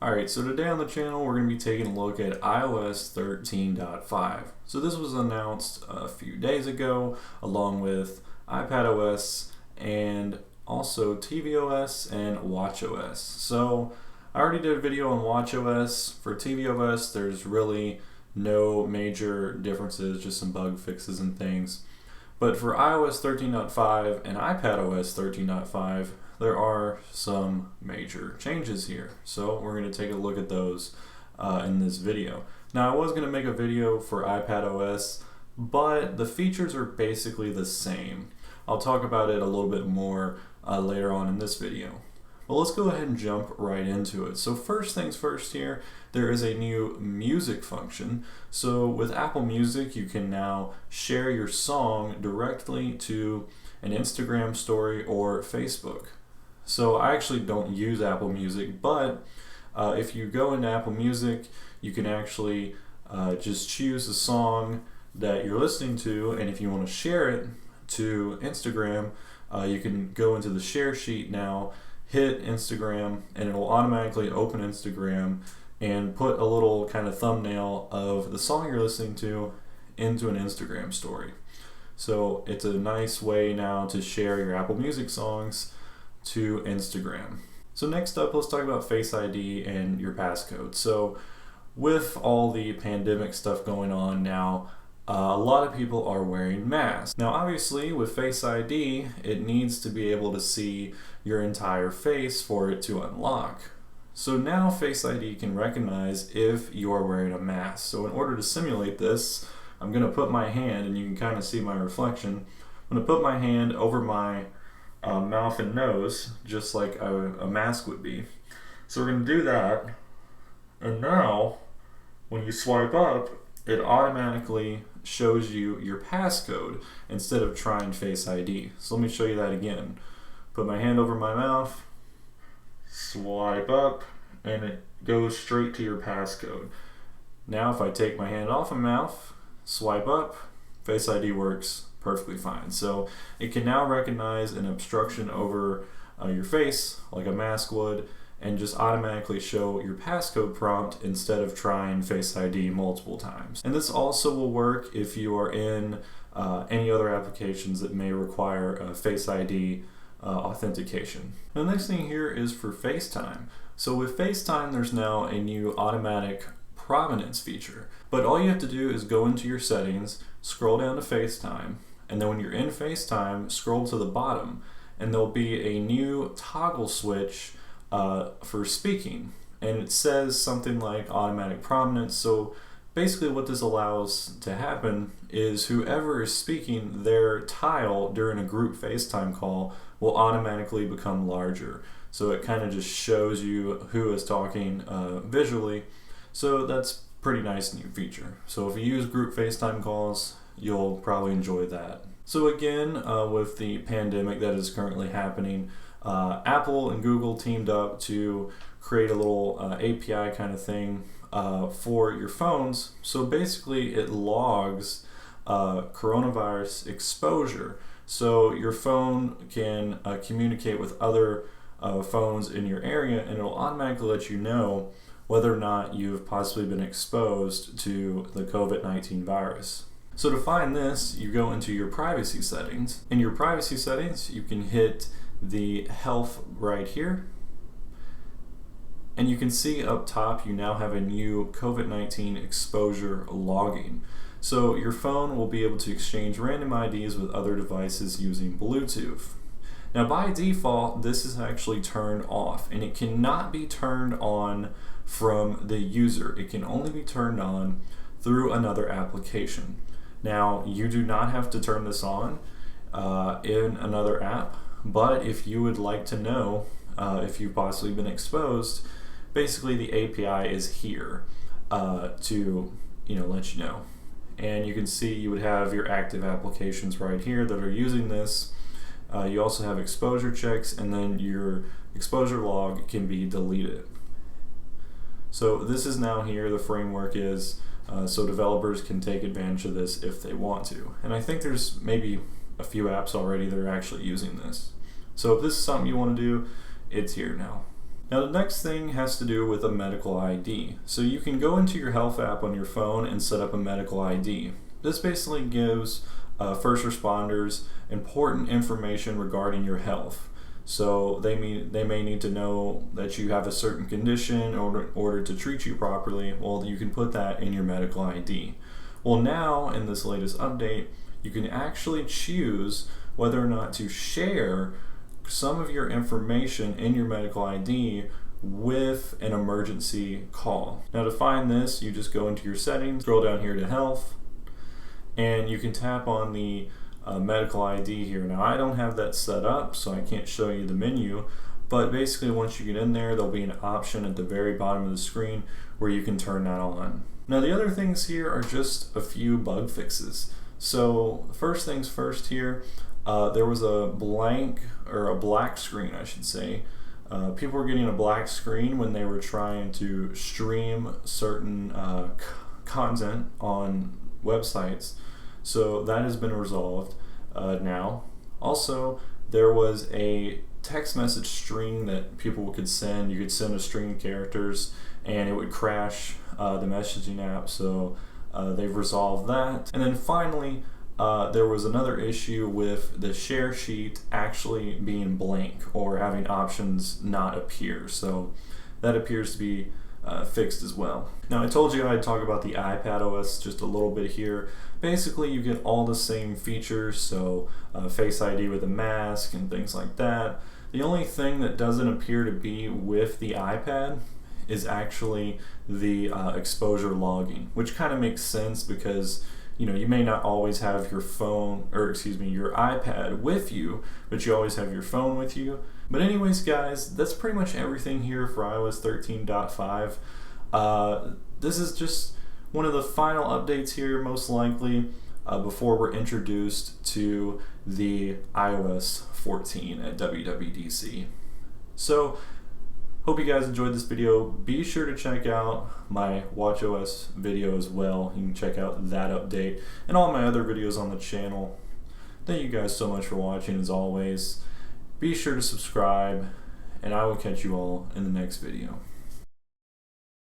Alright, so today on the channel we're going to be taking a look at iOS 13.5. So this was announced a few days ago along with iPadOS and also tvOS and watchOS. So I already did a video on watchOS. For tvOS there's really no major differences, just some bug fixes and things. But for iOS 13.5 and iPadOS 13.5 there are some major changes here. So we're going to take a look at those in this video. Now I was going to make a video for iPadOS, but the features are basically the same. I'll talk about it a little bit more later on in this video. Well, let's go ahead and jump right into it. So first things first here, there is a new music function. So with Apple Music, you can now share your song directly to an Instagram story or Facebook. So I actually don't use Apple Music, but if you go into Apple Music, you can actually just choose a song that you're listening to, and if you want to share it to Instagram, you can go into the share sheet now, hit Instagram, and it will automatically open Instagram and put a little kind of thumbnail of the song you're listening to into an Instagram story. So it's a nice way now to share your Apple Music songs to Instagram. So next up, let's talk about Face ID and your passcode. So with all the pandemic stuff going on now, a lot of people are wearing masks. Now obviously with Face ID, it needs to be able to see your entire face for it to unlock. So now Face ID can recognize if you are wearing a mask. So in order to simulate this, I'm going to put my hand, and you can kind of see my reflection, I'm going to put my hand over my mouth and nose, just like a mask would be. So we're going to do that, and now when you swipe up, it automatically shows you your passcode instead of trying Face ID. So let me show you that again. Put my hand over my mouth, swipe up, and it goes straight to your passcode. Now if I take my hand off my mouth, swipe up, Face ID works perfectly fine. So it can now recognize an obstruction over your face like a mask would, and just automatically show your passcode prompt instead of trying Face ID multiple times. And this also will work if you are in any other applications that may require Face ID authentication. The next thing here is for FaceTime. So with FaceTime, there's now a new automatic provenance feature. But all you have to do is go into your settings, scroll down to FaceTime, and then when you're in FaceTime, scroll to the bottom, and there'll be a new toggle switch for speaking, and it says something like automatic provenance. So basically what this allows to happen is whoever is speaking, their tile during a group FaceTime call will automatically become larger. So it kind of just shows you who is talking visually. So that's pretty nice new feature. So if you use group FaceTime calls, you'll probably enjoy that. So again, with the pandemic that is currently happening, Apple and Google teamed up to create a little API kind of thing for your phones. So basically it logs coronavirus exposure. So your phone can communicate with other phones in your area, and it'll automatically let you know whether or not you've possibly been exposed to the COVID-19 virus. So to find this, you go into your privacy settings. In your privacy settings, you can hit the health right here, and you can see up top you now have a new COVID-19 exposure logging. So your phone will be able to exchange random IDs with other devices using Bluetooth. Now by default, this is actually turned off, and it cannot be turned on from the user. It can only be turned on through another application. Now you do not have to turn this on in another app, but if you would like to know if you've possibly been exposed, basically the API is here to let you know. And you can see you would have your active applications right here that are using this. You also have exposure checks, and then your exposure log can be deleted. So this is now here, the framework is, so developers can take advantage of this if they want to. And I think there's maybe a few apps already that are actually using this. So if this is something you want to do, it's here now. Now the next thing has to do with a medical ID. So you can go into your health app on your phone and set up a medical ID. This basically gives first responders important information regarding your health. So they may need to know that you have a certain condition in order to treat you properly. Well, you can put that in your medical ID. Well, now in this latest update, you can actually choose whether or not to share some of your information in your medical ID with an emergency call. Now to find this, you just go into your settings, scroll down here to health, and you can tap on the medical ID here. Now I don't have that set up, so I can't show you the menu, but basically once you get in there, there'll be an option at the very bottom of the screen where you can turn that on. Now the other things here are just a few bug fixes. So first things first here, there was a black screen, I should say. People were getting a black screen when they were trying to stream certain content on websites. So that has been resolved now. Also, there was a text message string that people could send. You could send a string of characters and it would crash the messaging app. So they've resolved that. And then finally, there was another issue with the share sheet actually being blank or having options not appear. So that appears to be fixed as well. Now I told you I'd talk about the iPadOS just a little bit here. Basically you get all the same features, so Face ID with a mask and things like that. The only thing that doesn't appear to be with the iPad is actually the exposure logging, which kind of makes sense because you may not always have your phone, or excuse me, your iPad with you, but you always have your phone with you. But anyways, guys, that's pretty much everything here for iOS 13.5. This is just one of the final updates here, most likely, before we're introduced to the iOS 14 at WWDC. So, hope you guys enjoyed this video. Be sure to check out my watchOS video as well. You can check out that update and all my other videos on the channel. Thank you guys so much for watching as always. Be sure to subscribe, and I will catch you all in the next video.